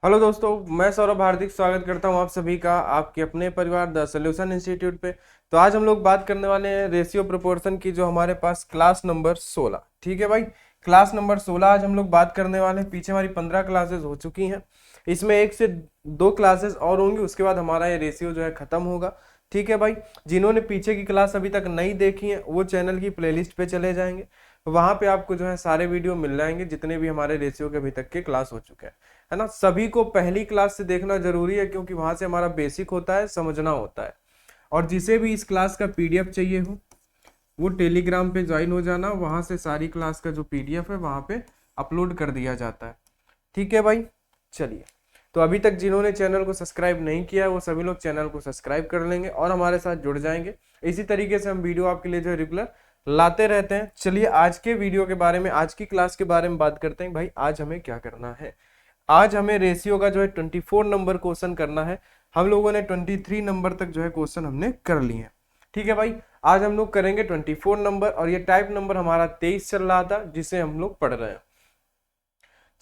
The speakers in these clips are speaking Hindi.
हेलो दोस्तों, मैं सौरभ हार्दिक स्वागत करता हूं आप सभी का आपके अपने परिवार द सॉल्यूशन इंस्टीट्यूट पे। तो आज हम लोग बात करने वाले हैं रेशियो प्रोपोर्शन की, जो हमारे पास क्लास नंबर 16। ठीक है भाई, क्लास नंबर 16 आज हम लोग बात करने वाले हैं। पीछे हमारी 15 क्लासेस हो चुकी हैं, इसमें एक से दो क्लासेस और होंगी, उसके बाद हमारा ये रेशियो जो है खत्म होगा। ठीक है भाई, जिन्होंने पीछे की क्लास अभी तक नहीं देखी है वो चैनल की प्लेलिस्ट पे चले जाएंगे, वहां पे आपको जो है सारे वीडियो मिल जाएंगे जितने भी हमारे रेशियो के अभी तक के क्लास हो चुके हैं। है ना, सभी को पहली क्लास से देखना जरूरी है, क्योंकि वहां से हमारा बेसिक होता है, समझना होता है। और जिसे भी इस क्लास का पीडीएफ चाहिए हो वो टेलीग्राम पे ज्वाइन हो जाना, वहां से सारी क्लास का जो पीडीएफ है वहां पे अपलोड कर दिया जाता है। ठीक है भाई, चलिए। तो अभी तक जिन्होंने चैनल को सब्सक्राइब नहीं किया है वो सभी लोग चैनल को सब्सक्राइब कर लेंगे और हमारे साथ जुड़ जाएंगे। इसी तरीके से हम वीडियो आपके लिए जो है रेगुलर लाते रहते हैं। चलिए आज के वीडियो के बारे में, आज की क्लास के बारे में बात करते हैं। भाई आज हमें क्या करना है, आज हमें रेशियो का जो है 24 नंबर क्वेश्चन करना है। हम लोगों ने 23 नंबर तक जो है क्वेश्चन हमने कर लिए हैं। ठीक है भाई, आज हम लोग करेंगे 24 नंबर, और ये टाइप नंबर हमारा 23 चल रहा था जिसे हम लोग पढ़ रहे हैं।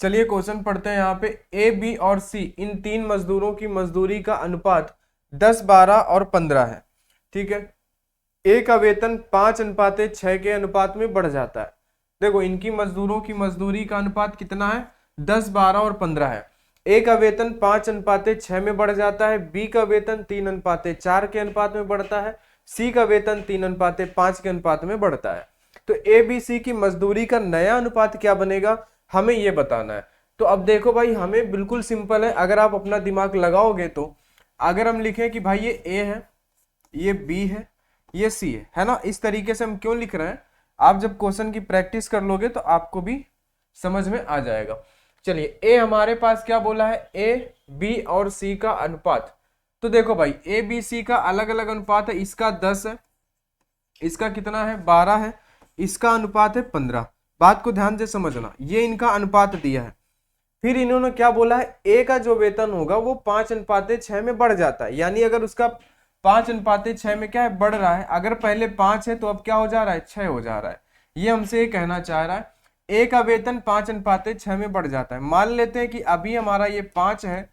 चलिए क्वेश्चन पढ़ते हैं। यहाँ पे ए, बी और सी इन तीन मजदूरों की मजदूरी का अनुपात 10, 12 और 15 है। ठीक है, ए का वेतन 5:6 के अनुपात में बढ़ जाता है। देखो इनकी मजदूरों की मजदूरी का अनुपात कितना है, 10, 12 और 15 है। ए का वेतन 5:6 में बढ़ जाता है, बी का वेतन 3:4 के अनुपात में बढ़ता है, सी का वेतन 3:5 के अनुपात में बढ़ता है। तो ए बी सी की मजदूरी का नया अनुपात क्या बनेगा, हमें यह बताना है। तो अब देखो भाई, हमें बिल्कुल सिंपल है, अगर आप अपना दिमाग लगाओगे तो अगर हम लिखें कि भाई ये ए है, ये बी है सी है ना, इस तरीके से हम क्यों लिख रहे हैं, आप जब क्वेश्चन की प्रैक्टिस कर लोगे तो आपको भी समझ में आ जाएगा। चलिए, ए हमारे पास क्या बोला है, ए बी और सी का अनुपात। तो देखो भाई, ए बी सी का अलग अलग अनुपात है, इसका 10 है, इसका कितना है 12 है, इसका अनुपात है 15। बात को ध्यान से समझना, ये इनका अनुपात दिया है। फिर इन्होंने क्या बोला है, ए का जो वेतन होगा वो 5:6 में बढ़ जाता है, यानी अगर उसका 5:6 में क्या है, बढ़ रहा है। अगर पहले 5 है तो अब क्या हो जा रहा है, 6 हो जा रहा है। ये हमसे ये कहना चाह रहा है, ए का वेतन 5:6 में बढ़ जाता है। मान लेते हैं कि अभी हमारा ये 5 है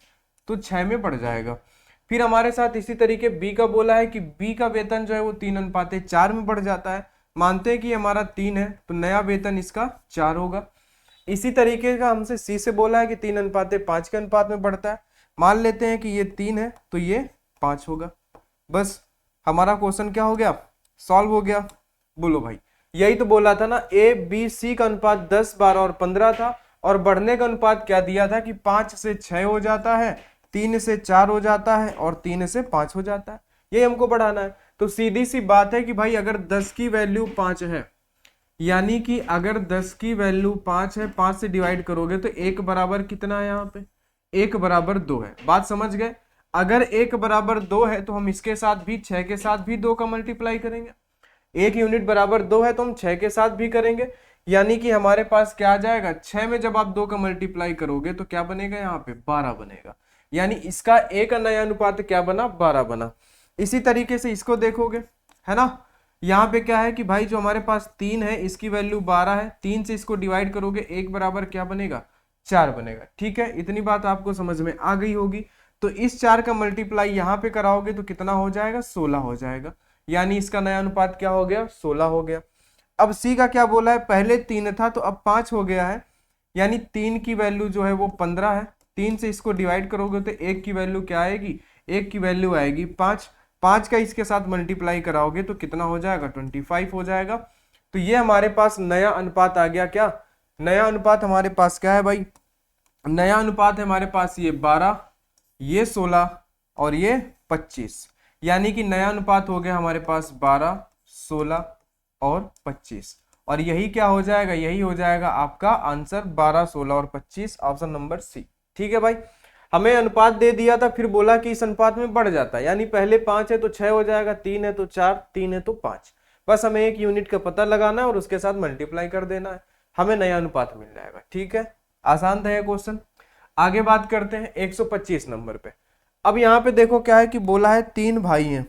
तो 6 में बढ़ जाएगा। फिर हमारे साथ इसी तरीके बी का बोला है कि बी का वेतन जो है वो 3:4 में बढ़ जाता है। मानते हैं कि हमारा 3 है तो नया वेतन इसका 4 होगा। इसी तरीके का हमसे सी से बोला है कि 3:5 के अनुपात में बढ़ता है। मान लेते हैं कि ये 3 है तो ये 5 होगा। बस हमारा क्वेश्चन क्या हो गया, सॉल्व हो गया। बोलो भाई, यही तो बोला था ना, ए बी सी का अनुपात 10, 12 और 15 था, और बढ़ने का अनुपात क्या दिया था कि 5 से 6 हो जाता है, 3 से 4 हो जाता है और 3 से 5 हो जाता है। यही हमको बढ़ाना है। तो सीधी सी बात है कि भाई अगर 10 की वैल्यू 5 है, यानी कि अगर 10 की वैल्यू 5 है, 5 से डिवाइड करोगे तो 1 बराबर कितना है, यहाँ पे 1 बराबर 2 है। बात समझ गए। अगर 1 बराबर 2 है तो हम इसके साथ भी 6 के साथ भी 2 का मल्टीप्लाई करेंगे। 1 यूनिट बराबर 2 है तो हम 6 के साथ भी करेंगे, यानी कि हमारे पास क्या आ जाएगा, 6 में जब आप 2 का मल्टीप्लाई करोगे तो क्या बनेगा, यहाँ पे 12 बनेगा। यानी इसका ए का नया अनुपात क्या बना, 12 बना। इसी तरीके से इसको देखोगे, है ना, यहाँ पे क्या है कि भाई जो हमारे पास 3 है इसकी वैल्यू 12 है, 3 से इसको डिवाइड करोगे 1 बराबर क्या बनेगा, 4 बनेगा। ठीक है, इतनी बात आपको समझ में आ गई होगी। तो इस 4 का मल्टीप्लाई यहाँ पे कराओगे तो कितना हो जाएगा, 16 हो जाएगा। यानी इसका नया अनुपात क्या हो गया, 16 हो गया। अब सी का क्या बोला है, पहले 3 था तो अब 5 हो गया है, यानी 3 की वैल्यू जो है वो 15 है। 3 से इसको डिवाइड करोगे तो 1 की वैल्यू क्या आएगी, 1 की वैल्यू आएगी 5। 5 का इसके साथ मल्टीप्लाई कराओगे तो कितना हो जाएगा, 25 हो जाएगा। तो ये हमारे पास नया अनुपात आ गया। क्या नया अनुपात हमारे पास क्या है भाई, नया अनुपात है हमारे पास ये 12, ये 16 और ये 25। यानी कि नया अनुपात हो गया हमारे पास 12, 16 और 25। और यही क्या हो जाएगा, यही हो जाएगा आपका आंसर, 12, 16 और 25, ऑप्शन नंबर सी। ठीक है भाई, हमें अनुपात दे दिया था, फिर बोला कि इस अनुपात में बढ़ जाता है, यानी पहले 5 है तो 6 हो जाएगा, 3 है तो 4, 3 है तो 5। बस हमें 1 यूनिट का पता लगाना है और उसके साथ मल्टीप्लाई कर देना है, हमें नया अनुपात मिल जाएगा। ठीक है, आसान था ये क्वेश्चन। आगे बात करते हैं 125 नंबर पे। अब यहाँ पे देखो क्या है कि बोला है 3 भाई हैं।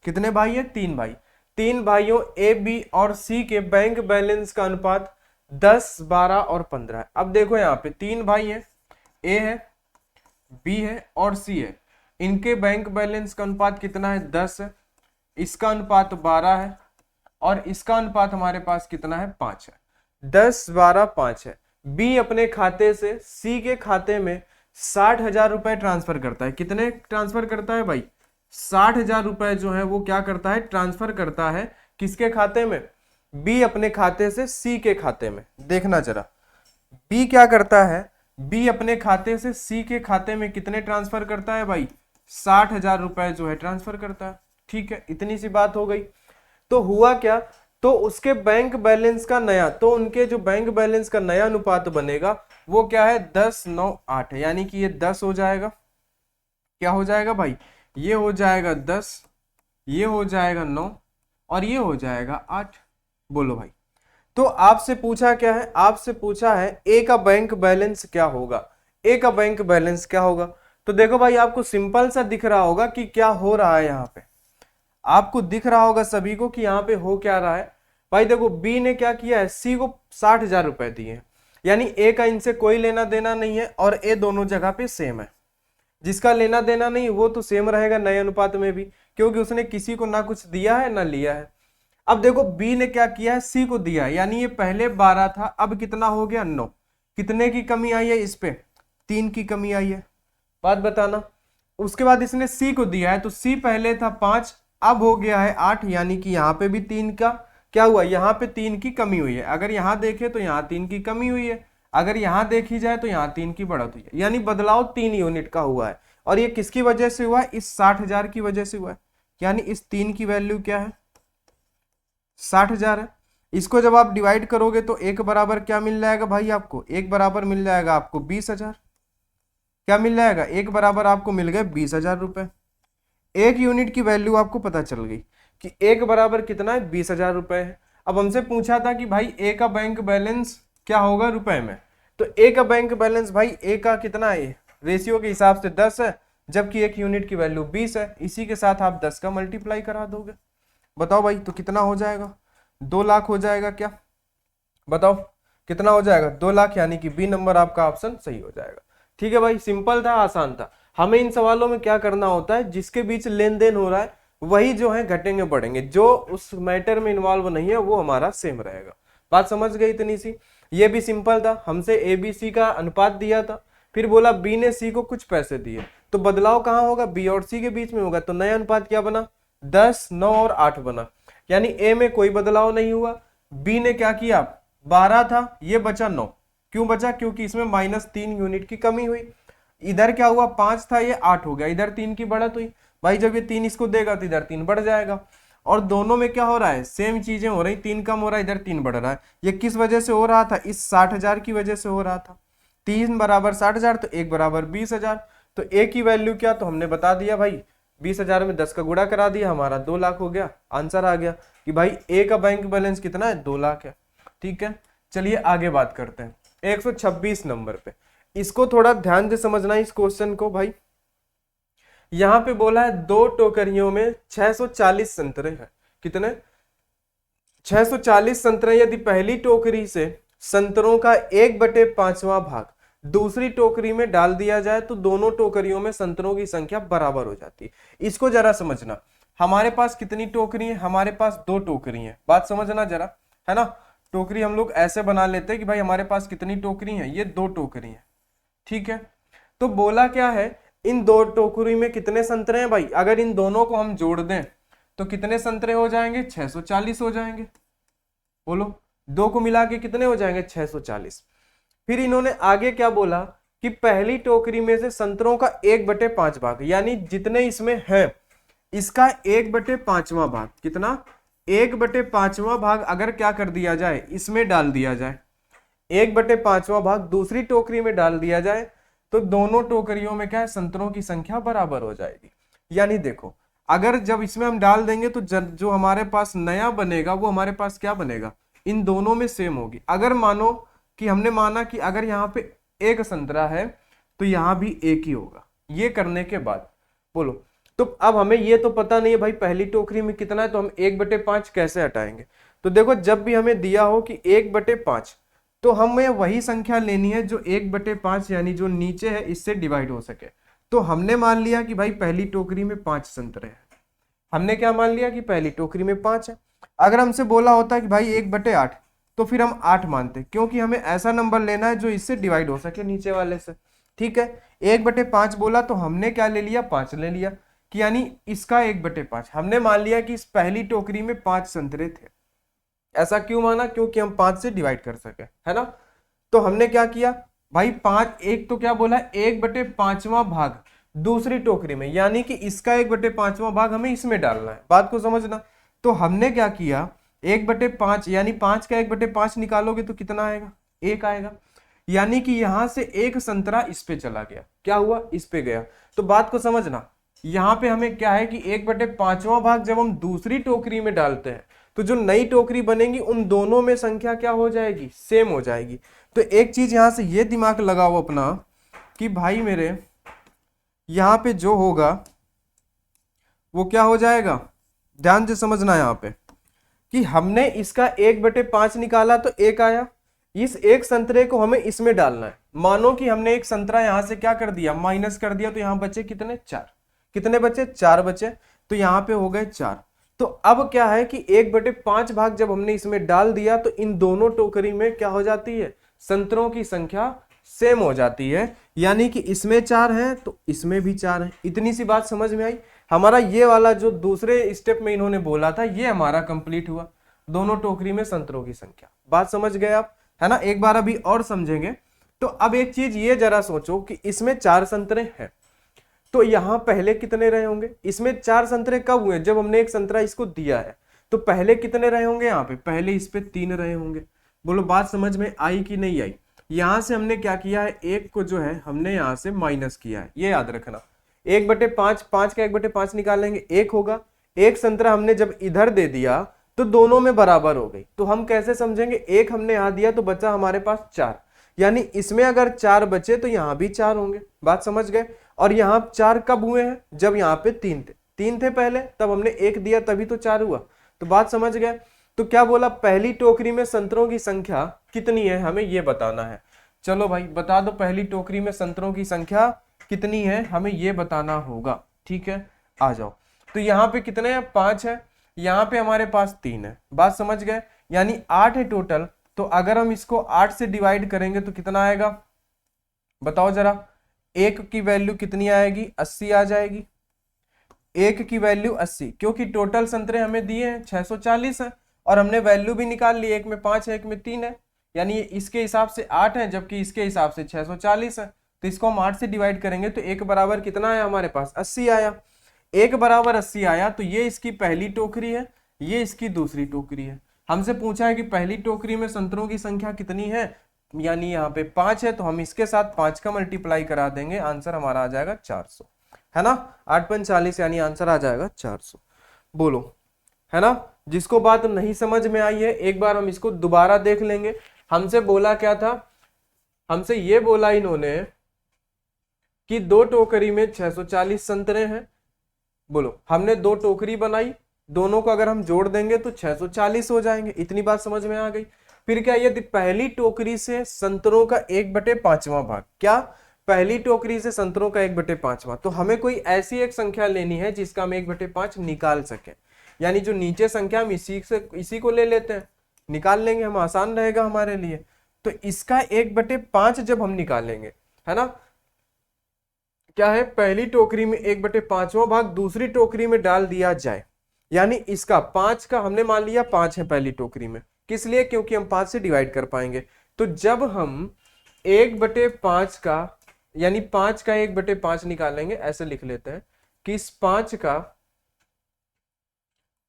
कितने भाई हैं, 3 भाई। 3 भाइयों ए बी और सी के बैंक बैलेंस का अनुपात 10, 12 और 15 है। अब देखो यहाँ पे 3 भाई हैं, ए है, बी है और सी है, इनके बैंक बैलेंस का अनुपात कितना है 10 है, इसका अनुपात 12 है और इसका अनुपात हमारे पास कितना है 5 है। 10 12 5 है। बी अपने खाते से सी के खाते में 60,000 रुपए ट्रांसफर करता है। कितने ट्रांसफर करता है भाई? 60,000 रुपए जो है वो क्या करता है? ट्रांसफर करता है। किसके खाते में? बी अपने खाते से सी के खाते में। देखना जरा, बी क्या करता है? बी अपने खाते से सी के खाते में कितने ट्रांसफर करता है भाई? 60,000 रुपए जो है ट्रांसफर करता है। ठीक है, इतनी सी बात हो गई। तो हुआ क्या? तो उसके बैंक बैलेंस का नया, तो उनके जो बैंक बैलेंस का नया अनुपात बनेगा वो क्या है? 10 9 8 है, यानी कि ये 10 हो जाएगा। क्या हो जाएगा भाई? ये हो जाएगा 10, ये हो जाएगा 9 और ये हो जाएगा 8। बोलो भाई। तो आपसे पूछा क्या है? आपसे पूछा है ए का बैंक बैलेंस क्या होगा। ए का बैंक बैलेंस क्या होगा? तो देखो भाई, आपको सिंपल सा दिख रहा होगा कि क्या हो रहा है। यहाँ पे आपको दिख रहा होगा सभी को कि यहाँ पे हो क्या रहा है। भाई देखो, बी ने क्या किया है? सी को 60,000 रुपए दिए हैं, यानी ए का इनसे कोई लेना देना नहीं है और ए दोनों जगह पे सेम है। जिसका लेना देना नहीं वो तो सेम रहेगा नए अनुपात में भी, क्योंकि उसने किसी को ना कुछ दिया है ना लिया है। अब देखो, बी ने क्या किया है? सी को दिया है, यानी ये पहले 12 था, अब कितना हो गया? 9। कितने की कमी आई है इस पे? 3 की कमी आई है। बात बताना। उसके बाद इसने सी को दिया है, तो सी पहले था 5, अब हो गया है 8, यानी कि यहाँ पे भी 3 का क्या हुआ? यहाँ पे 3 की कमी हुई है। अगर यहाँ देखे तो यहाँ 3 की कमी हुई है, अगर यहाँ देखी जाए तो यहाँ 3 की बढ़त हुई है, यानी बदलाव 3 यूनिट का हुआ है। और ये किसकी वजह से हुआ है? इस 60,000 की वजह से हुआ है। यानी इस 3 की वैल्यू क्या है? 60,000 है। इसको जब आप डिवाइड करोगे तो एक बराबर क्या मिल जाएगा भाई आपको? एक बराबर मिल जाएगा आपको 20,000। क्या मिल जाएगा? एक बराबर आपको मिल गए 20,000 रुपए। एक यूनिट की वैल्यू आपको पता चल गई कि एक बराबर कितना है? 20,000 रुपए है। अब हमसे पूछा था कि भाई ए का बैंक बैलेंस क्या होगा रुपए में, तो ए का बैंक बैलेंस भाई ए का कितना है? रेशियो के हिसाब से 10 है, जबकि एक यूनिट की वैल्यू 20 है। इसी के साथ आप 10 का मल्टीप्लाई करा दोगे। बताओ भाई, तो कितना हो जाएगा? 2 लाख हो जाएगा क्या? बताओ कितना हो जाएगा? 2 लाख, यानी कि बी नंबर आपका ऑप्शन सही हो जाएगा। ठीक है भाई, सिंपल था, आसान था। हमें इन सवालों में क्या करना होता है? जिसके बीच लेन देन हो रहा है वही जो है घटेंगे बढ़ेंगे, जो उस मैटर में इन्वॉल्व नहीं है वो हमारा सेम रहेगा। बात समझ गई इतनी सी? ये भी सिंपल था। हमसे ए बी सी का अनुपात दिया था, फिर बोला बी ने सी को कुछ पैसे दिए, तो बदलाव कहाँ होगा? बी और सी के बीच में होगा। तो नया अनुपात क्या बना? 10 9 और 8 बना, यानी ए में कोई बदलाव नहीं हुआ। बी ने क्या किया? 12 था, ये बचा 9। क्यों बचा? क्योंकि इसमें -3 यूनिट की कमी हुई। इधर क्या हुआ? 5 था, ये 8 हो गया, इधर 3 की बढ़त हुई। भाई जब ये 3 इसको देगा तो इधर 3 बढ़ जाएगा। और दोनों में क्या हो रहा है? सेम चीजें हो रही, 3 कम हो रहा है, इधर 3 बढ़ रहा है। ये किस वजह से हो रहा था? इस 60,000 की वजह से हो रहा था। 3 बराबर 60,000 तो 1 बराबर 20,000। तो ए की वैल्यू क्या? तो हमने बता दिया भाई, 20,000 में 10 का गुणा करा दिया, हमारा 2 लाख हो गया। आंसर आ गया कि भाई ए का बैंक बैलेंस कितना है? 2 लाख है। ठीक है, चलिए आगे बात करते हैं 126 नंबर पे। इसको थोड़ा ध्यान से समझना इस क्वेश्चन को भाई। यहां पे बोला है 2 टोकरियों में 640 संतरे हैं। कितने? 640 संतरे। यदि पहली टोकरी से संतरों का 1/5वां भाग दूसरी टोकरी में डाल दिया जाए तो दोनों टोकरियों में संतरों की संख्या बराबर हो जाती है। इसको जरा समझना। हमारे पास कितनी टोकरी है? हमारे पास 2 टोकरी है। बात समझना जरा, है ना। टोकरी हम लोग ऐसे बना लेते हैं कि भाई हमारे पास कितनी टोकरी है? ये 2 टोकरी है। ठीक है, तो बोला क्या है? इन 2 टोकरी में कितने संतरे हैं भाई? अगर इन दोनों को हम जोड़ दें तो कितने संतरे हो जाएंगे? 640 हो जाएंगे। बोलो, 2 को मिला के कितने हो जाएंगे? 640। फिर इन्होंने आगे क्या बोला कि पहली टोकरी में से संतरों का 1/5 भाग, यानी जितने इसमें है इसका 1/5वां भाग। कितना? 1/5वां भाग अगर क्या कर दिया जाए? इसमें डाल दिया जाए। 1/5वां भाग दूसरी टोकरी में डाल दिया जाए तो दोनों टोकरियों में क्या है? संतरों की संख्या बराबर हो जाएगी। यानी देखो, अगर जब इसमें हम डाल देंगे तो जो हमारे पास नया बनेगा वो हमारे पास क्या बनेगा? इन दोनों में सेम होगी। अगर मानो कि हमने माना कि अगर यहाँ पे 1 संतरा है तो यहाँ भी 1 ही होगा। ये करने के बाद बोलो, तो अब हमें ये तो पता नहीं है भाई पहली टोकरी में कितना है, तो हम 1/5 कैसे हटाएंगे? तो देखो, जब भी हमें दिया हो कि 1/5 तो हमें वही संख्या लेनी है जो 1/5 यानी जो नीचे है इससे डिवाइड हो सके। तो हमने मान लिया कि भाई पहली टोकरी में 5 संतरे हैं। हमने क्या मान लिया कि पहली टोकरी में 5 है। अगर हमसे बोला होता कि भाई 1/8, तो फिर हम 8 मानते, क्योंकि हमें ऐसा नंबर लेना है जो इससे डिवाइड हो सके नीचे वाले से। ठीक है, 1/5 बोला तो हमने क्या ले लिया, 5 ले लिया, कि यानी इसका 1/5। हमने मान लिया कि इस पहली टोकरी में 5 संतरे थे। ऐसा क्यों माना, क्योंकि हम 5 से डिवाइड कर सके, है ना। तो हमने क्या किया भाई, 5 एक तो क्या बोला, 1/5वां भाग दूसरी टोकरी में, यानी कि इसका 1/5वां भाग हमें इसमें डालना है। बात को समझना। तो हमने क्या किया, 1/5 यानी 5 का 1/5 निकालोगे तो कितना आएगा, 1 आएगा। यानी कि यहां से एक संतरा इस पे चला गया, क्या हुआ, इस पे गया। तो बात को समझना, यहाँ पे हमें क्या है कि 1/5वां भाग जब हम दूसरी टोकरी में डालते हैं तो जो नई टोकरी बनेगी उन दोनों में संख्या क्या हो जाएगी, सेम हो जाएगी। तो एक चीज यहां से ये दिमाग लगाओ अपना कि भाई मेरे यहां पे जो होगा वो क्या हो जाएगा, ध्यान से समझना यहाँ पे कि हमने इसका 1/5 निकाला तो 1 आया। इस एक संतरे को हमें इसमें डालना है। मानो कि हमने एक संतरा यहां से क्या कर दिया, माइनस कर दिया, तो यहां बचे कितने, 4। कितने बचे, 4 बचे। तो यहाँ पे हो गए 4। तो अब क्या है कि 1/5 भाग जब हमने इसमें डाल दिया तो इन दोनों टोकरी में क्या हो जाती है, संतरों की संख्या सेम हो जाती है। यानी कि इसमें 4 है तो इसमें भी 4 है। इतनी सी बात समझ में आई। हमारा ये वाला जो दूसरे स्टेप में इन्होंने बोला था ये हमारा कंप्लीट हुआ, दोनों टोकरी में संतरों की संख्या। बात समझ गए आप, है ना। एक बार अभी और समझेंगे। तो अब एक चीज ये जरा सोचो कि इसमें 4 संतरे हैं तो यहां पहले कितने रहे होंगे, इसमें 4 संतरे कब हुए, जब हमने एक संतरा इसको दिया है। तो पहले कितने रहे होंगे, यहाँ पे पहले इस पे 3 रहे होंगे। बोलो बात समझ में आई कि नहीं आई। यहां से हमने क्या किया है, एक को जो है हमने यहां से माइनस किया है, ये याद रखना। 1/5, 5 का 1/5 निकालेंगे, 1 होगा। एक संतरा हमने जब इधर दे दिया तो दोनों में बराबर हो गई। तो हम कैसे समझेंगे, एक हमने यहां दिया तो बचा हमारे पास 4, यानी इसमें अगर 4 बचे तो यहां भी 4 होंगे। बात समझ गए। और यहां 4 कब हुए हैं, जब यहाँ पे 3 थे, 3 थे पहले, तब हमने 1 दिया तभी तो 4 हुआ। तो बात समझ गए। तो क्या बोला, पहली टोकरी में संतरों की संख्या कितनी है हमें ये बताना है। चलो भाई बता दो, पहली टोकरी में संतरों की संख्या कितनी है हमें ये बताना होगा। ठीक है, आ जाओ। तो यहाँ पे कितने हैं, 5 है। यहाँ पे हमारे पास 3 है। बात समझ गए, यानी 8 है टोटल। तो अगर हम इसको 8 से डिवाइड करेंगे तो कितना आएगा, बताओ जरा। 1 की वैल्यू कितनी आएगी, 80 आ जाएगी। 1 की वैल्यू 80, क्योंकि टोटल संतरे हमें दिए हैं 640 है और हमने वैल्यू भी निकाल ली, एक में 5 है एक में 3 है, यानी इसके हिसाब से 8 है जबकि इसके हिसाब से 640 है। तो इसको हम 8 से डिवाइड करेंगे तो 1 बराबर कितना आया हमारे पास, 80 आया। 1 बराबर 80 आया तो ये इसकी पहली टोकरी है, ये इसकी दूसरी टोकरी है। हमसे पूछा है कि पहली टोकरी में संतरों की संख्या कितनी है, यानी यहाँ पे 5 है तो हम इसके साथ 5 का मल्टीप्लाई करा देंगे, आंसर हमारा आ जाएगा 400, है ना। 8×5 यानी आंसर आ जाएगा 400। बोलो, है ना। जिसको बात नहीं समझ में आई है एक बार हम इसको दोबारा देख लेंगे। हमसे बोला क्या था, हमसे ये बोला इन्होंने कि 2 टोकरी में 640 संतरे हैं। बोलो, हमने 2 टोकरी बनाई, दोनों को अगर हम जोड़ देंगे तो 640 हो जाएंगे। इतनी बात समझ में आ गई। फिर क्या, यदि पहली टोकरी से संतरों का 1/5वां भाग, क्या पहली टोकरी से संतरों का 1/5वां, तो हमें कोई ऐसी एक संख्या लेनी है जिसका हम 1/5 निकाल सके। यानी जो नीचे संख्या हम इसी को ले लेते हैं, निकाल लेंगे हम, आसान रहेगा हमारे लिए। तो इसका 1/5 जब हम निकालेंगे, है ना, क्या है, पहली टोकरी में 1/5वां भाग दूसरी टोकरी में डाल दिया जाए, यानी इसका 5 का हमने मान लिया 5 है पहली टोकरी में, किस लिए, क्योंकि हम 5 से डिवाइड कर पाएंगे। तो जब हम 1/5 का यानी 5 का 1/5 निकालेंगे, ऐसे लिख लेते हैं कि इस 5 का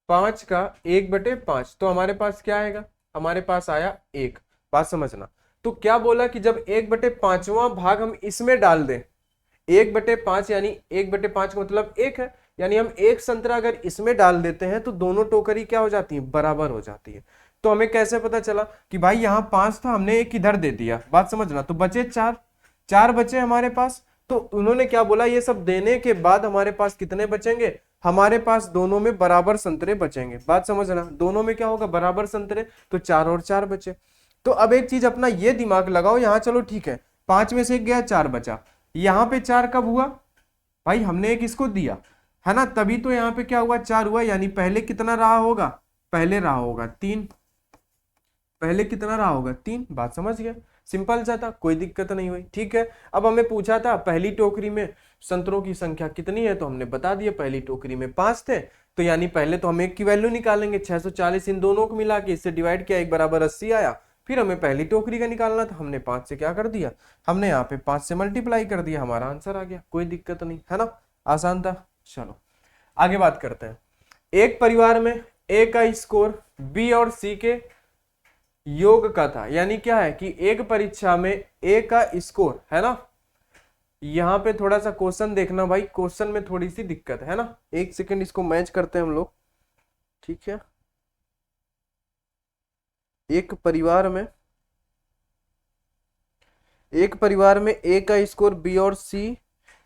1/5, तो हमारे पास क्या आएगा, हमारे पास आया 1। बात समझना। तो क्या बोला कि जब 1/5वां भाग हम इसमें डाल दें, 1/5 यानी 1/5 का मतलब 1 है, यानी हम एक संतरा अगर इसमें डाल देते हैं तो दोनों टोकरी क्या हो जाती है, बराबर हो जाती है। तो हमें कैसे पता चला कि भाई यहाँ 5 था, हमने एक इधर दे दिया। बात समझना। तो बचे 4 बचे हमारे पास। तो उन्होंने क्या बोला, ये सब देने के बाद हमारे पास कितने बचेंगे, हमारे पास दोनों में बराबर संतरे बचेंगे। बात समझना, दोनों में क्या होगा, बराबर संतरे। तो 4 और 4 बचे। तो अब एक चीज अपना ये दिमाग लगाओ यहाँ, चलो ठीक है, 5 में से 1 गया, 4 बचा। यहाँ पे 4 कब हुआ, भाई हमने एक इसको दिया है ना, तभी तो यहाँ पे क्या हुआ 4 हुआ, यानी पहले कितना रहा होगा, पहले रहा होगा 3, पहले कितना रहा होगा 3। बात समझ गया, सिंपल सा था, कोई दिक्कत नहीं हुई। ठीक है, अब हमें पूछा था पहली टोकरी में संतरों की संख्या कितनी है, तो हमने बता दिया पहली टोकरी में 5 थे, तो यानी पहले तो हम एक की वैल्यू निकालेंगे 640, इन दोनों को मिला के इससे डिवाइड किया, 1 बराबर 80 आया। फिर हमें पहली टोकरी का निकालना था, हमने 5 से क्या कर दिया, हमने यहाँ पे 5 से मल्टीप्लाई कर दिया, हमारा आंसर आ गया, कोई दिक्कत नहीं है ना, आसान था। चलो आगे बात करते हैं। एक परिवार में ए का स्कोर बी और सी के योग का था, यानी क्या है कि एक परीक्षा में ए का स्कोर है ना, यहां पे थोड़ा सा क्वेश्चन देखना भाई, क्वेश्चन में थोड़ी सी दिक्कत है ना, एक सेकंड इसको मैच करते हैं हम लोग। ठीक है, एक परिवार में ए का स्कोर बी और सी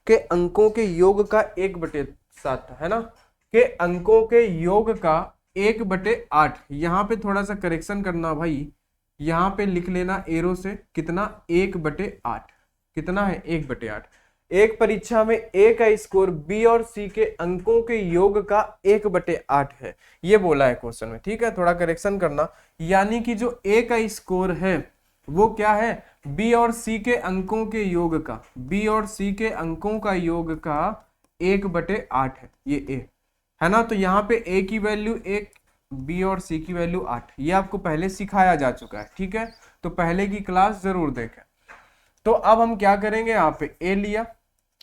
के अंकों के योग का 1/7 है ना, के अंकों के योग का 1/8। यहां पे थोड़ा सा करेक्शन करना भाई, यहां पे लिख लेना एरो से, कितना 1/8, कितना है 1/8। एक परीक्षा में ए का स्कोर बी और सी के अंकों के योग का 1/8 है, ये बोला है क्वेश्चन में। ठीक है, थोड़ा करेक्शन करना, यानी कि जो ए का स्कोर है वो क्या है, बी और सी के अंकों के योग का, बी और सी के अंकों का योग का 1/8 है, ये ए है ना। तो यहाँ पे ए की वैल्यू 1, बी और सी की वैल्यू 8, ये आपको पहले सिखाया जा चुका है। ठीक है, तो पहले की क्लास जरूर देखें। तो अब हम क्या करेंगे, यहाँ पे ए लिया,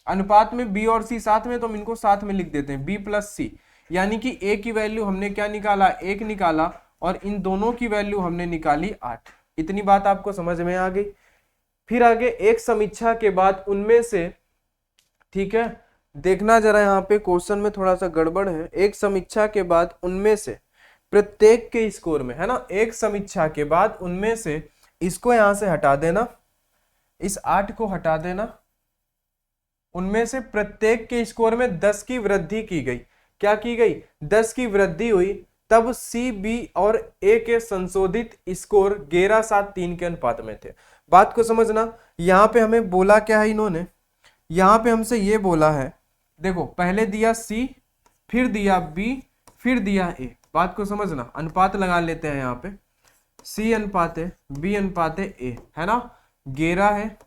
अनुपात में बी और सी साथ में, तो हम इनको साथ में लिख देते हैं बी प्लस सी, यानी कि ए की वैल्यू हमने क्या निकाला, 1 निकाला, और इन दोनों की वैल्यू हमने निकाली 8। इतनी बात आपको समझ में आ गई। फिर आगे एक समीक्षा के बाद उनमें से, ठीक है देखना जरा, यहाँ पे क्वेश्चन में थोड़ा सा गड़बड़ है। एक समीक्षा के बाद उनमें से प्रत्येक के स्कोर में, है ना, एक समीक्षा के बाद उनमें से, इसको यहां से हटा देना, इस 8 को हटा देना, उनमें से प्रत्येक के स्कोर में 10 की वृद्धि की गई। क्या की गई, 10 की वृद्धि हुई, तब सी, बी और ए के संशोधित स्कोर 11-7-3 के अनुपात में थे। बात को समझना, यहां पे हमें बोला क्या है इन्होंने, यहां पे हमसे ये बोला है, देखो पहले दिया सी, फिर दिया बी, फिर दिया ए। बात को समझना, अनुपात लगा लेते हैं यहाँ पे, सी अनुपात है बी अनुपात है ए, है ना, 11 है,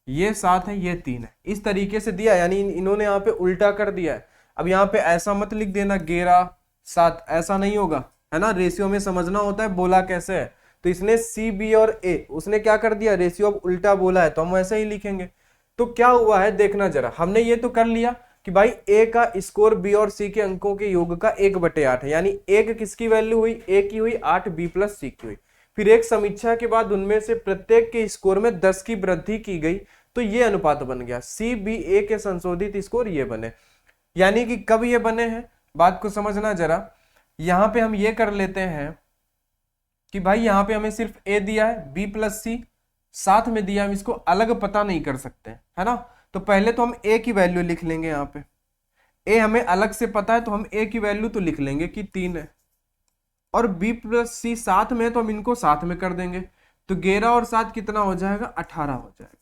ये 7 है, ये 3 है, इस तरीके से दिया, यानी इन्होंने यहाँ पे उल्टा कर दिया है। अब यहाँ पे ऐसा मत लिख देना 11-7, ऐसा नहीं होगा, है ना, रेशियो में समझना होता है बोला कैसे है। तो इसने सी, बी और ए, उसने क्या कर दिया, रेशियो अब उल्टा बोला है, तो हम वैसे ही लिखेंगे। तो क्या हुआ है देखना जरा, हमने ये तो कर लिया कि भाई ए का स्कोर बी और सी के अंकों के योग का 1/8 है, यानी एक किसकी वैल्यू हुई, ए की हुई 8, बी प्लस सी की हुई। फिर एक समीक्षा के बाद उनमें से प्रत्येक के स्कोर में 10 की वृद्धि की गई, तो ये अनुपात बन गया, सी बी ए के संशोधित स्कोर ये बने। यानी कि कब ये बने हैं, बात को समझना जरा, यहां पे हम ये कर लेते हैं कि भाई यहां पे हमें सिर्फ ए दिया है, बी प्लस सी साथ में दिया, हम इसको अलग पता नहीं कर सकते, है ना। तो पहले तो हम ए की वैल्यू लिख लेंगे, यहाँ पे ए हमें अलग से पता है, तो हम ए की वैल्यू तो लिख लेंगे कि 3 है, और बी प्लस सी साथ में, तो हम इनको साथ में कर देंगे, तो 11 और 7 कितना हो जाएगा, 18 हो जाएगा।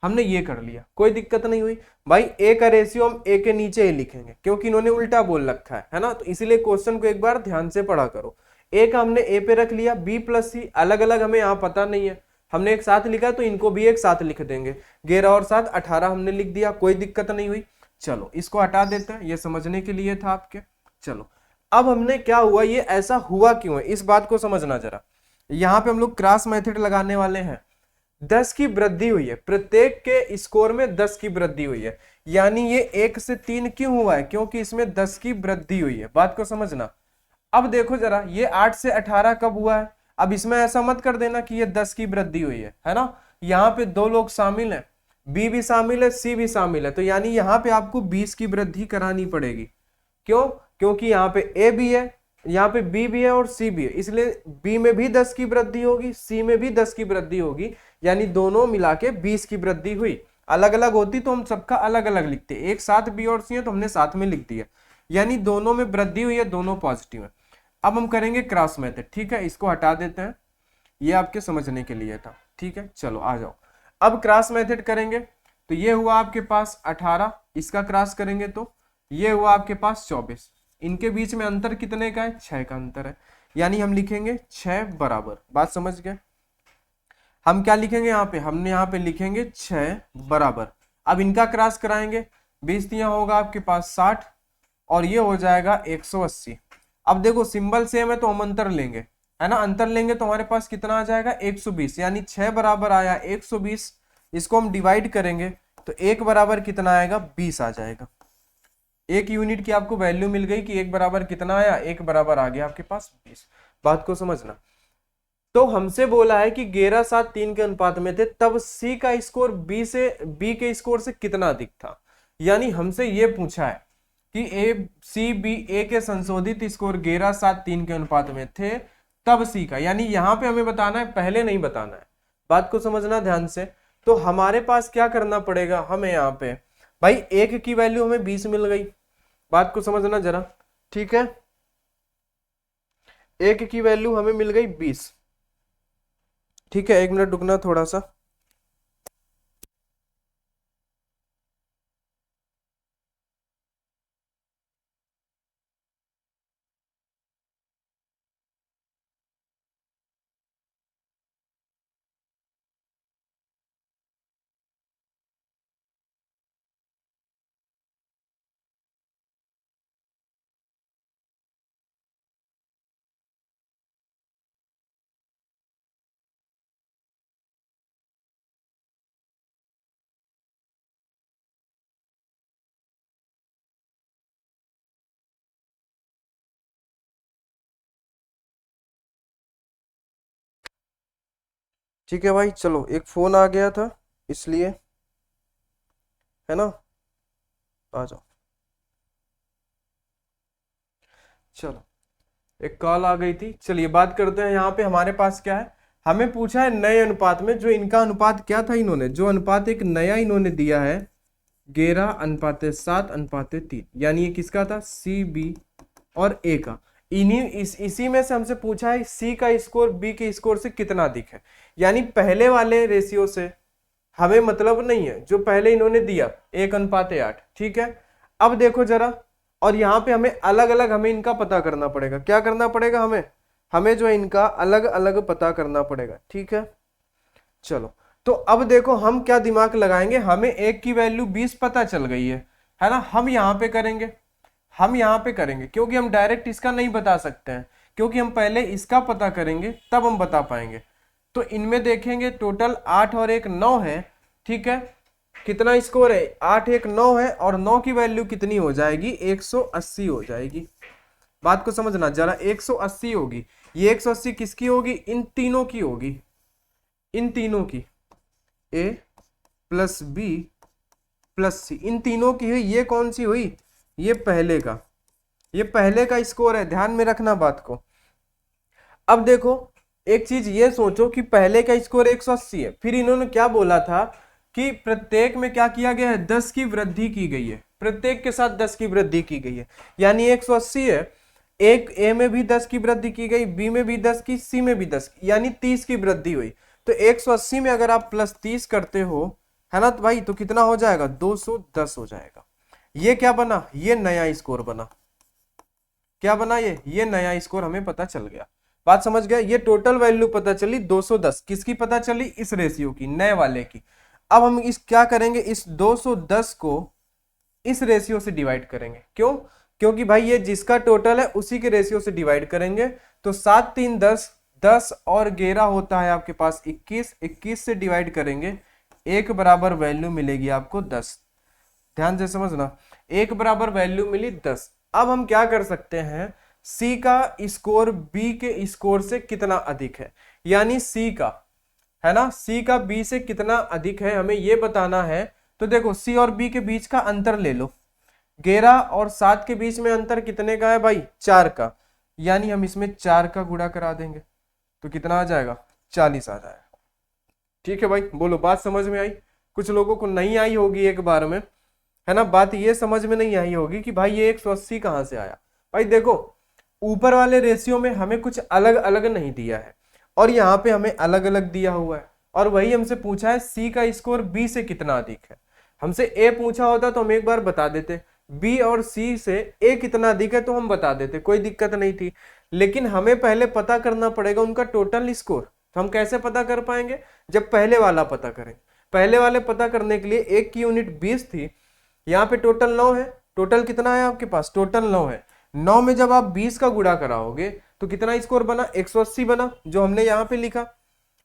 हमने ये कर लिया, कोई दिक्कत नहीं हुई भाई। ए का रेशियो हम ए के नीचे ही लिखेंगे, क्योंकि इन्होंने उल्टा बोल रखा है ना, तो इसीलिए क्वेश्चन को एक बार ध्यान से पढ़ा करो। ए का हमने ए पे रख लिया, बी प्लस सी अलग अलग हमें यहाँ पता नहीं है, हमने एक साथ लिखा, तो इनको भी एक साथ लिख देंगे, 11 और 7 18 हमने लिख दिया, कोई दिक्कत नहीं हुई। चलो इसको हटा देते हैं, ये समझने के लिए था आपके। चलो अब हमने क्या हुआ, ये ऐसा हुआ क्यों है, इस बात को समझना जरा। यहाँ पे हम लोग क्रॉस मेथड लगाने वाले हैं। 10 की वृद्धि हुई है, प्रत्येक के स्कोर में 10 की वृद्धि हुई है, यानी ये 1 से 3 क्यों हुआ है, क्योंकि इसमें 10 की वृद्धि हुई है। बात को समझना। अब देखो जरा, ये 8 से 18 कब हुआ है, अब इसमें ऐसा मत कर देना कि ये 10 की वृद्धि हुई है ना। यहाँ पे 2 लोग शामिल हैं, बी भी शामिल है, सी भी शामिल है, तो यानी यहाँ पे आपको 20 की वृद्धि करानी पड़ेगी। क्यों, क्योंकि यहाँ पे ए भी है, यहाँ पे बी भी है और सी भी है, इसलिए बी में भी 10 की वृद्धि होगी, सी में भी 10 की वृद्धि होगी, यानी दोनों मिला के 20 की वृद्धि हुई। अलग अलग होती तो हम सबका अलग अलग लिखते, एक साथ बी और सी है तो हमने साथ में लिख दिया, यानी दोनों में वृद्धि हुई है, दोनों पॉजिटिव है। अब हम करेंगे क्रॉस मेथड, ठीक है, इसको हटा देते हैं, ये आपके समझने के लिए था, ठीक है। चलो आ जाओ, अब क्रॉस मेथड करेंगे, तो ये हुआ आपके पास 18, इसका क्रॉस करेंगे तो ये हुआ आपके पास 24। इनके बीच में अंतर कितने का है? 6 का अंतर है, यानी हम लिखेंगे 6 बराबर। बात समझ गए? हम क्या लिखेंगे यहाँ पे? हमने यहाँ पे लिखेंगे 6 बराबर। अब इनका क्रॉस कराएंगे, 20 दिया होगा आपके पास 60 और ये हो जाएगा 180। अब देखो सिंबल सेम है तो हम अंतर लेंगे, है ना, अंतर लेंगे तो हमारे पास कितना आ जाएगा? 120, यानी 6 बराबर आया 120। इसको हम डिवाइड करेंगे तो 1 बराबर कितना आएगा? 20 आ जाएगा। 1 यूनिट की आपको वैल्यू मिल गई कि 1 बराबर कितना आया? 1 बराबर आ गया आपके पास 20। बात को समझना। तो हमसे बोला है कि 11 7 3 के अनुपात में थे, तब सी का स्कोर बी के स्कोर से कितना अधिक था। यानी हमसे ये पूछा है कि ए के संशोधित स्कोर 11 7 3 के अनुपात में थे, तब सी का, यानी यहां पे हमें बताना है, पहले नहीं बताना है। बात को समझना ध्यान से। तो हमारे पास क्या करना पड़ेगा? हमें यहाँ पे भाई 1 की वैल्यू हमें 20 मिल गई। बात को समझना जरा, ठीक है। 1 की वैल्यू हमें मिल गई 20, ठीक है। 1 मिनट रुकना थोड़ा सा। ठीक है भाई, चलो एक फोन आ गया था इसलिए, है ना, आ जाओ। चलो एक कॉल आ गई थी, चलिए बात करते हैं। यहाँ पे हमारे पास क्या है? हमें पूछा है नए अनुपात में, जो इनका अनुपात क्या था, इन्होंने जो अनुपात एक नया इन्होंने दिया है 11:7:3, यानी ये किसका था? सी बी और ए का। इसी में से हमसे पूछा है सी का स्कोर बी के स्कोर से कितना अधिक है। यानी पहले वाले रेशियो से हमें मतलब नहीं है, जो पहले इन्होंने दिया 1:8, ठीक है। अब देखो जरा, और यहाँ पे हमें अलग अलग हमें इनका पता करना पड़ेगा। क्या करना पड़ेगा? हमें जो है इनका अलग अलग पता करना पड़ेगा, ठीक है। चलो, तो अब देखो हम क्या दिमाग लगाएंगे, हमें 1 की वैल्यू 20 पता चल गई है ना। हम यहाँ पे करेंगे, क्योंकि हम डायरेक्ट इसका नहीं बता सकते हैं, क्योंकि हम पहले इसका पता करेंगे तब हम बता पाएंगे। तो इनमें देखेंगे टोटल 8 और 1 9 है, ठीक है। कितना स्कोर है? 8 1 9 है, और 9 की वैल्यू कितनी हो जाएगी? 180 हो जाएगी। बात को समझना जरा, 180 होगी। ये 180 किसकी होगी? इन तीनों की होगी, इन तीनों की, ए प्लस बी प्लस सी, इन तीनों की हुई। ये कौन सी हुई? ये पहले का स्कोर है, ध्यान में रखना बात को। अब देखो एक चीज ये सोचो कि पहले का स्कोर 180 है, फिर इन्होंने क्या बोला था कि प्रत्येक में क्या किया गया है? 10 की वृद्धि की गई है, प्रत्येक के साथ 10 की वृद्धि की गई है। यानी 180 है, एक ए में भी 10 की वृद्धि की गई, बी में भी 10 की, सी में भी 10 की, यानी 30 की वृद्धि हुई। तो 180 में अगर आप प्लस 30 करते हो, है ना, तो भाई तो कितना हो जाएगा? 210 हो जाएगा। ये क्या बना? ये नया स्कोर बना। क्या बना? ये नया स्कोर हमें पता चल गया। बात समझ गए? ये टोटल वैल्यू पता चली 210। किसकी पता चली? इस रेशियो की, नए वाले की। अब हम इस क्या करेंगे? इस 210 को इस रेशियो से डिवाइड करेंगे। क्यों? क्योंकि भाई ये जिसका टोटल है उसी के रेशियो से डिवाइड करेंगे। तो 7 3 10, 10 और 11 होता है आपके पास 21, 21 से डिवाइड करेंगे, 1 बराबर वैल्यू मिलेगी आपको 10। ध्यान से समझना, 1 बराबर वैल्यू मिली 10। अब हम क्या कर सकते हैं? सी का स्कोर बी के स्कोर से कितना अधिक है, यानी सी का, है ना, सी का बी से कितना अधिक है, हमें यह बताना है। तो देखो सी और बी के बीच का अंतर ले लो, 11 और 7 के बीच में अंतर कितने का है भाई? 4 का, यानी हम इसमें 4 का गुणा करा देंगे तो कितना आ जाएगा? 40 आ जाएगा। ठीक है भाई, बोलो बात समझ में आई? कुछ लोगों को नहीं आई होगी एक बार में, है ना, बात ये समझ में नहीं आई होगी कि भाई ये 180 कहां से आया। भाई देखो ऊपर वाले रेशियो में हमें कुछ अलग अलग नहीं दिया है, और यहाँ पे हमें अलग अलग दिया हुआ है, और वही हमसे पूछा है सी का स्कोर बी से कितना अधिक है। हमसे ए पूछा होता तो हम एक बार बता देते, बी और सी से ए कितना अधिक है तो हम बता देते, कोई दिक्कत नहीं थी। लेकिन हमें पहले पता करना पड़ेगा उनका टोटल स्कोर। तो हम कैसे पता कर पाएंगे, जब पहले वाला पता करें। पहले वाले पता करने के लिए एक की यूनिट 20 थी, यहाँ पे टोटल 9 है। टोटल कितना है आपके पास, टोटल 9 है। 9 में जब आप 20 का गुणा कराओगे तो कितना स्कोर बना, 180 बना, जो हमने यहाँ पे लिखा।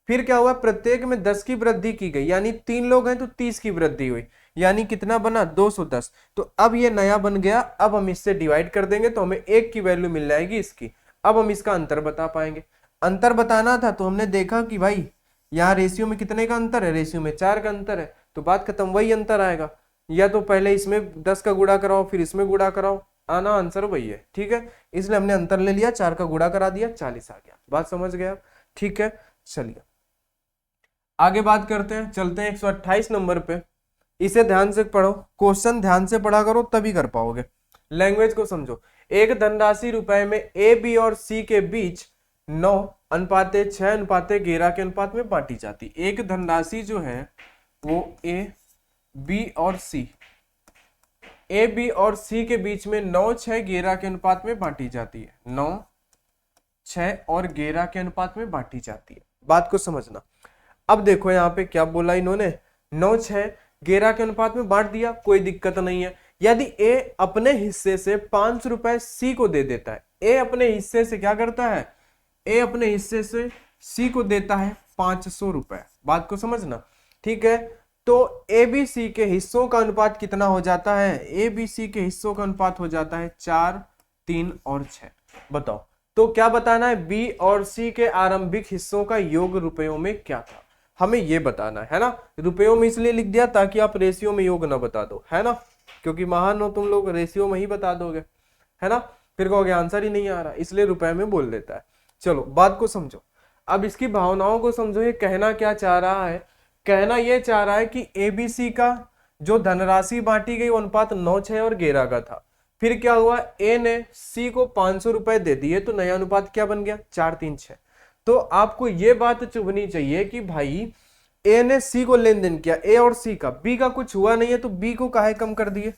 फिर क्या हुआ, प्रत्येक में 10 की वृद्धि की गई, यानी 3 लोग हैं तो 30 की वृद्धि हुई, यानी कितना बना, 210। तो अब ये नया बन गया। अब हम इससे डिवाइड कर देंगे तो हमें 1 की वैल्यू मिल जाएगी इसकी। अब हम इसका अंतर बता पाएंगे। अंतर बताना था तो हमने देखा कि भाई यहाँ रेशियो में कितने का अंतर है, रेशियो में 4 का अंतर है, तो बात खत्म, वही अंतर आएगा। या तो पहले इसमें 10 का गुणा कराओ फिर इसमें गुणा कराओ, आना आंसर वही है। ठीक है, इसलिए हमने अंतर ले लिया, 4 का गुणा करा दिया, 40 आ गया। बात समझ गए आप? ठीक है, चलिए आगे बात करते हैं, चलते हैं 128 नंबर पे। इसे ध्यान से पढ़ो, क्वेश्चन ध्यान से पढ़ा करो तभी कर पाओगे। लैंग्वेज को समझो। एक धनराशि रुपए में ए बी और सी के बीच 9:6:11 के अनुपात में बांटी जाती। एक धनराशि जो है वो ए बी और सी के बीच में 9:6:11 के अनुपात में बांटी जाती है। 9:6:11 के अनुपात में बांटी जाती है। बात को समझना। अब देखो यहाँ पे क्या बोला इन्होंने, 9:6:11 के अनुपात में बांट दिया, कोई दिक्कत नहीं है। यदि ए अपने हिस्से से 5 रुपए सी को दे देता है, ए अपने हिस्से से क्या करता है, ए अपने हिस्से से सी को देता है 500 रुपए। बात को समझना, ठीक है। तो ए बी सी के हिस्सों का अनुपात कितना हो जाता है, ए बी सी के हिस्सों का अनुपात हो जाता है 4, 3 और 6। बताओ तो क्या बताना है, बी और सी के आरंभिक हिस्सों का योग रुपयों में क्या था, हमें ये बताना है ना। रुपयों में इसलिए लिख दिया ताकि आप रेशियो में योग ना बता दो, है ना, क्योंकि महान हो तुम लोग, रेशियो में ही बता दोगे, है ना, फिर कहोगे आंसर ही नहीं आ रहा, इसलिए रुपए में बोल देता है। चलो बात को समझो, अब इसकी भावनाओं को समझो। ये कहना क्या चाह रहा है, कहना ये चाह रहा है कि एबीसी का जो धनराशि बांटी गई वो अनुपात 9, 6 और 11 का था। फिर क्या हुआ, ए ने सी को 500 रुपए दे दिए तो नया अनुपात क्या बन गया, 4, 3, 6। तो आपको ये बात चुभनी चाहिए कि भाई ए ने सी को लेन देन किया, ए और सी का, बी का कुछ हुआ नहीं है तो बी को काहे कम कर दिए।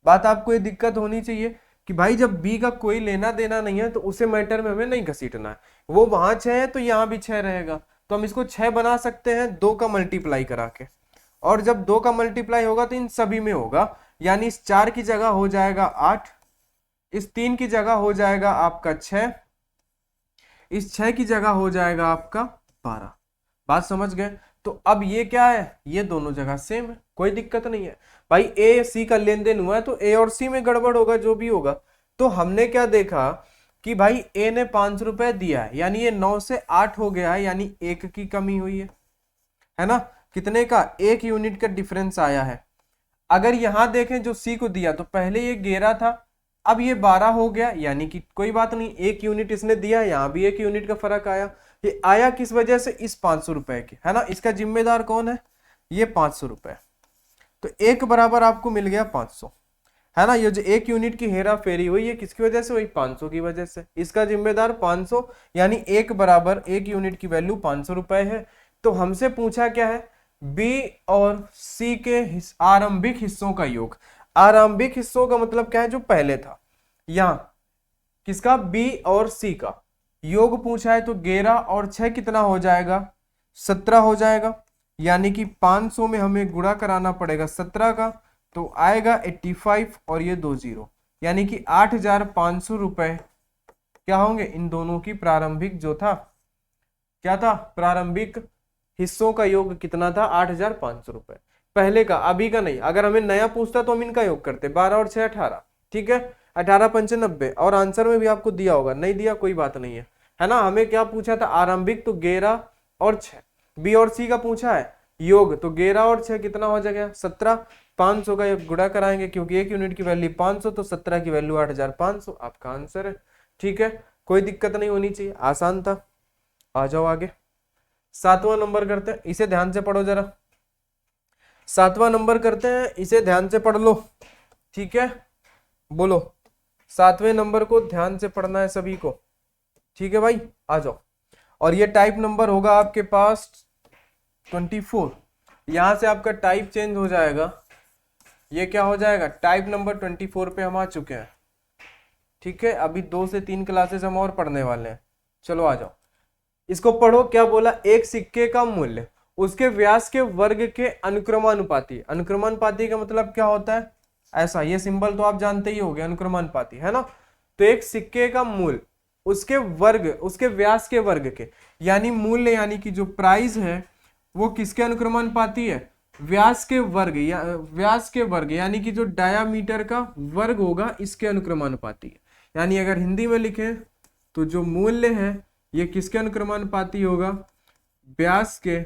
बात आपको ये दिक्कत होनी चाहिए कि भाई जब बी का कोई लेना देना नहीं है तो उसे मैटर में हमें नहीं घसीटना है। वो वहां 6 है तो यहाँ भी 6 रहेगा, तो हम इसको 6 बना सकते हैं 2 का मल्टीप्लाई करा के। और जब 2 का मल्टीप्लाई होगा तो इन सभी में होगा, यानी इस 4 की जगह हो जाएगा 8, इस 3 की जगह हो जाएगा आपका 6, इस 6 की जगह हो जाएगा आपका 12। बात समझ गए। तो अब ये क्या है, ये दोनों जगह सेम है, कोई दिक्कत नहीं है। भाई ए सी का लेन देन हुआ है तो ए और सी में गड़बड़ होगा, जो भी होगा। तो हमने क्या देखा कि भाई ए ने 5 रुपए दिया है, यानी ये 9 से 8 हो गया है, यानी 1 की कमी हुई है ना, कितने का, 1 यूनिट का डिफरेंस आया है। अगर यहां देखें जो सी को दिया तो पहले ये 11 था, अब ये 12 हो गया, यानी कि कोई बात नहीं, 1 यूनिट इसने दिया, यहां भी 1 यूनिट का फर्क आया। ये आया किस वजह से, इस 500 रुपए के, है ना, इसका जिम्मेदार कौन है, ये 500 रुपए। तो 1 बराबर आपको मिल गया 500, है ना। ये जो 1 यूनिट की हेरा फेरी हुई है किसकी वजह से, वही 500 की वजह से, इसका जिम्मेदार 500, यानी 1 बराबर 1 यूनिट की वैल्यू 500 रुपए है। तो हमसे पूछा क्या है, बी और सी के आरंभिक हिस्सों का योग। आरंभिक हिस्सों का मतलब क्या है, जो पहले था, यहां किसका, बी और सी का योग पूछा है। तो 11 और 6 कितना हो जाएगा, 17 हो जाएगा, यानी कि 500 में हमें गुणा कराना पड़ेगा 17 का, तो आएगा 85 और ये 2 0, यानी कि 8,500 रुपए क्या होंगे, इन दोनों की प्रारंभिक जो था, क्या था, प्रारंभिक हिस्सों का योग कितना था, 8,500 रुपए, पहले का, अभी का नहीं। अगर हमें नया पूछता तो हम इनका योग करते, 12 और 6 18, ठीक है, 18 पंचे 90, और आंसर में भी आपको दिया होगा, नहीं दिया कोई बात नहीं है ना। हमें क्या पूछा था, आरंभिक, तो 11 और 6। बी और सी का पूछा है योग, तो 11 और 6 कितना हो जाएगा, 17। 500 का गुणा कराएंगे क्योंकि 1 यूनिट की वैल्यू 500, तो 17 की वैल्यू 8,500, आपका आंसर है। ठीक है, कोई दिक्कत नहीं होनी चाहिए, आसान था। आ जाओ आगे, 7वां नंबर करते हैं, इसे ध्यान से पढ़ो जरा। 7वां नंबर करते हैं, इसे ध्यान से पढ़ लो, ठीक है, बोलो 7वें नंबर को ध्यान से पढ़ना है सभी को, ठीक है भाई, आ जाओ। और ये टाइप नंबर होगा आपके पास 24, यहां से आपका टाइप चेंज हो जाएगा ये क्या हो जाएगा, टाइप नंबर 24 पे हम आ चुके हैं। ठीक है, अभी 2 से 3 क्लासेस हम और पढ़ने वाले हैं। चलो आ जाओ, इसको पढ़ो। क्या बोला, एक सिक्के का मूल्य उसके व्यास के वर्ग के अनुक्रमानुपाती। अनुक्रमानुपाती का मतलब क्या होता है, ऐसा, ये सिंबल तो आप जानते ही होंगे, अनुक्रमानुपाती है ना। तो एक सिक्के का मूल्य उसके वर्ग, उसके व्यास के वर्ग के, यानी मूल्य यानी कि जो प्राइस है वो किसके अनुक्रमानुपाती है, व्यास के वर्ग, या व्यास के वर्ग यानी कि जो डायामीटर का वर्ग होगा इसके अनुक्रमानुपाती है। यानी अगर हिंदी में लिखें तो जो मूल्य है ये किसके अनुक्रमानुपाती होगा, व्यास के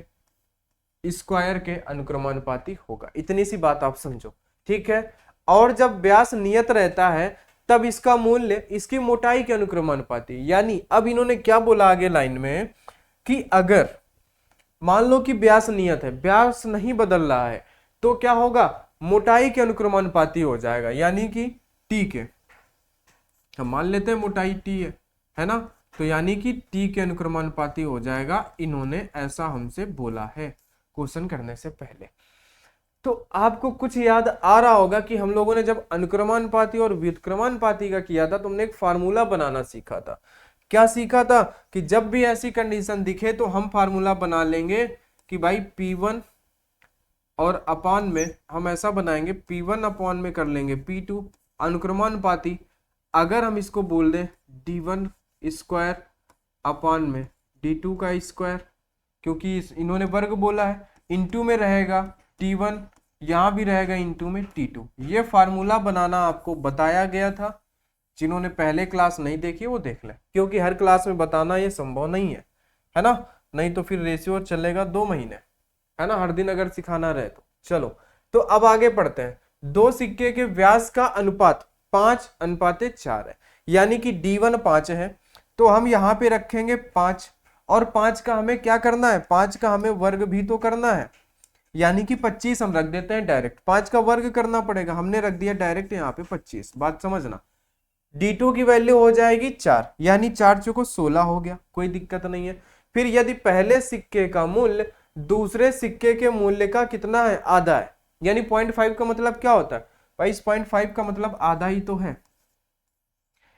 स्क्वायर के अनुक्रमानुपाती होगा। इतनी सी बात आप समझो, ठीक है। और जब व्यास नियत रहता है तब इसका मूल्य इसकी मोटाई के अनुक्रमानुपाती। यानी अब इन्होंने क्या बोला आगे लाइन में कि अगर मान लो कि व्यास नियत है, व्यास नहीं बदल रहा है, तो क्या होगा, मोटाई के अनुक्रमानुपाती हो जाएगा, यानी कि टी के, हम मान लेते हैं मोटाई टी है ना, तो यानी कि टी के अनुक्रमानुपाती हो जाएगा। इन्होंने ऐसा हमसे बोला है क्वेश्चन करने से पहले। तो आपको कुछ याद आ रहा होगा कि हम लोगों ने जब अनुक्रमानुपाती और व्युत्क्रमानुपाती का किया था, तुमने एक फार्मूला बनाना सीखा था। क्या सीखा था कि जब भी ऐसी कंडीशन दिखे तो हम फार्मूला बना लेंगे कि भाई P1 और अपान में हम ऐसा बनाएंगे, P1 अपान में कर लेंगे P2 अनुक्रमानुपाती। अगर हम इसको बोल दें D1 स्क्वायर अपान में D2 का स्क्वायर, क्योंकि इन्होंने वर्ग बोला है, इनटू में रहेगा T1, यहाँ भी रहेगा इनटू में T2। ये फार्मूला बनाना आपको बताया गया था। जिन्होंने पहले क्लास नहीं देखी वो देख ले, क्योंकि हर क्लास में बताना ये संभव नहीं है ना। नहीं तो फिर रेशियो चलेगा 2 महीने, है ना, हर दिन अगर सिखाना रहे तो। चलो, तो अब आगे पढ़ते हैं। दो सिक्के के व्यास का अनुपात 5:4 है, यानी कि D1 5 है, तो हम यहाँ पे रखेंगे 5, और 5 का हमें क्या करना है, 5 का हमें वर्ग भी तो करना है, यानी कि 25 हम रख देते हैं डायरेक्ट। 5 का वर्ग करना पड़ेगा, हमने रख दिया डायरेक्ट यहाँ पे 25। बात समझना, D2 की वैल्यू हो जाएगी 4, यानी 4 चौको 16 हो गया, कोई दिक्कत नहीं है। फिर यदि पहले सिक्के का मूल्य दूसरे सिक्के के मूल्य का कितना है, आधा है, यानी 0.5 का मतलब क्या होता है भाई, इस 0.5 का मतलब आधा ही तो है।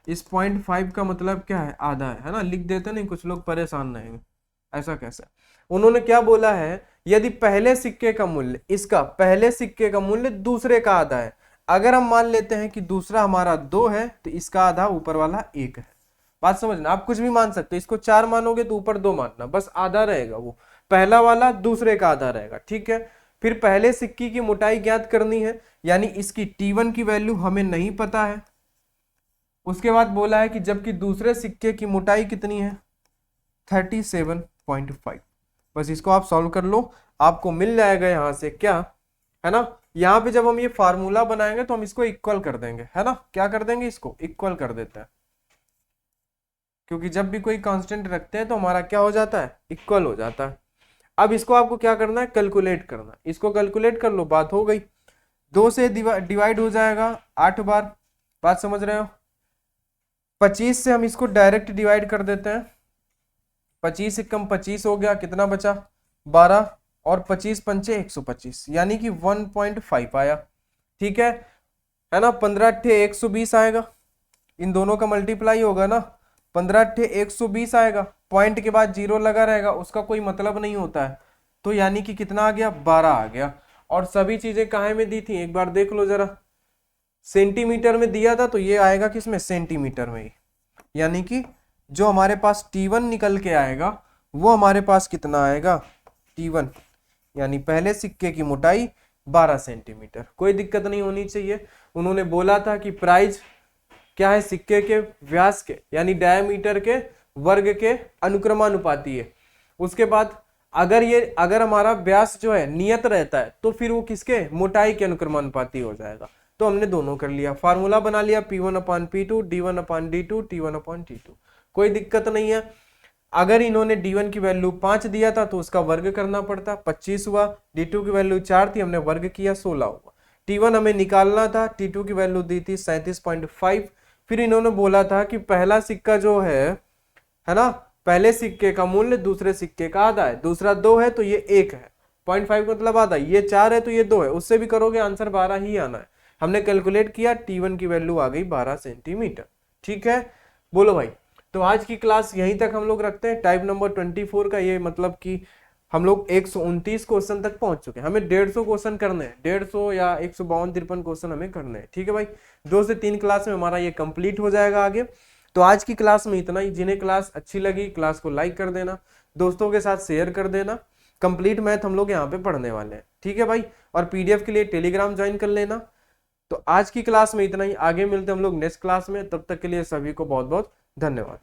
इस 0.5 का मतलब क्या है, आधा है ना। लिख देते नहीं, कुछ लोग परेशान रहेंगे, ऐसा कैसे। उन्होंने क्या बोला है, यदि पहले सिक्के का मूल्य, इसका पहले सिक्के का मूल्य दूसरे का आधा है। अगर हम मान लेते हैं कि दूसरा हमारा 2 है तो इसका आधा ऊपर वाला 1 है। बात समझना, आप कुछ भी मान सकते हो, इसको 4 मानोगे तो ऊपर 2 मानना, बस आधा रहेगा, वो पहला वाला दूसरे का आधा रहेगा, ठीक है। फिर पहले सिक्के की मोटाई ज्ञात करनी है, यानी इसकी T1 की वैल्यू हमें नहीं पता है। उसके बाद बोला है कि जबकि दूसरे सिक्के की मोटाई कितनी है, 37.5। बस इसको आप सॉल्व कर लो, आपको मिल जाएगा यहां से, क्या है ना। यहाँ पे जब हम ये फार्मूला बनाएंगे तो हम इसको इक्वल कर देंगे, है ना। क्या कर देंगे, इसको इक्वल कर देते हैं, क्योंकि जब भी कोई कांस्टेंट रखते हैं तो हमारा क्या हो जाता है, इक्वल हो जाता है। अब इसको आपको क्या करना है, कैलकुलेट करना। इसको कैलकुलेट कर लो, बात हो गई। 2 से डिवाइड हो जाएगा 8 बार, बात समझ रहे हो। 25 से हम इसको डायरेक्ट डिवाइड कर देते हैं, 25 से कम 25 हो गया, कितना बचा 12, और 25 पंचे 125, यानी कि 1.5 आया, ठीक है ना। 15 अट्ठे 120 आएगा, इन दोनों का मल्टीप्लाई होगा ना, 15 अट्ठे 120 आएगा। पॉइंट के बाद 0 लगा रहेगा, उसका कोई मतलब नहीं होता है, तो यानी कि कितना आ गया, 12 आ गया। और सभी चीजें काहे में दी थी, एक बार देख लो जरा, सेंटीमीटर में दिया था, तो ये आएगा किसमें, सेंटीमीटर में ही। यानी कि जो हमारे पास T1 निकल के आएगा वो हमारे पास कितना आएगा, T1 यानी पहले सिक्के की मोटाई 12 सेंटीमीटर। कोई दिक्कत नहीं होनी चाहिए। उन्होंने बोला था कि प्राइस क्या है, सिक्के के व्यास के यानी डायमीटर के वर्ग के अनुक्रमानुपाती है। उसके बाद अगर हमारा व्यास जो है नियत रहता है तो फिर वो किसके, मोटाई के अनुक्रमानुपाती हो जाएगा। तो हमने दोनों कर लिया, फार्मूला बना लिया, P1/P2 D1/D2 T1/T2। कोई दिक्कत नहीं है। अगर इन्होंने D1 की वैल्यू 5 दिया था तो उसका वर्ग करना पड़ता, 25 हुआ। D2 की वैल्यू 4 थी, हमने वर्ग किया, 16 हुआ। T1 हमें निकालना था, T2 की वैल्यू दी थी 37.5। फिर इन्होंने बोला था कि पहला सिक्का जो है ना, पहले सिक्के का मूल्य दूसरे सिक्के का आधा है, दूसरा 2 है तो ये 1 है, 0.5 का मतलब आधा, ये 4 है तो ये 2 है, उससे भी करोगे आंसर 12 ही आना है। हमने कैलकुलेट किया, T1 की वैल्यू आ गई 12 सेंटीमीटर। ठीक है, बोलो भाई। तो आज की क्लास यहीं तक हम लोग रखते हैं। टाइप नंबर 24 का ये मतलब कि हम लोग 129 क्वेश्चन तक पहुंच चुके हैं। हमें 150 क्वेश्चन करने हैं, 150 या 152-53 क्वेश्चन हमें करने हैं। ठीक है भाई, 2 से 3 क्लास में हमारा ये कंप्लीट हो जाएगा आगे। तो आज की क्लास में इतना ही। जिन्हें क्लास अच्छी लगी क्लास को लाइक कर देना, दोस्तों के साथ शेयर कर देना। कंप्लीट मैथ हम लोग यहाँ पे पढ़ने वाले हैं। ठीक है भाई, और पीडीएफ के लिए टेलीग्राम ज्वाइन कर लेना। तो आज की क्लास में इतना ही, आगे मिलते हैं हम लोग नेक्स्ट क्लास में। तब तक के लिए सभी को बहुत बहुत धन्यवाद।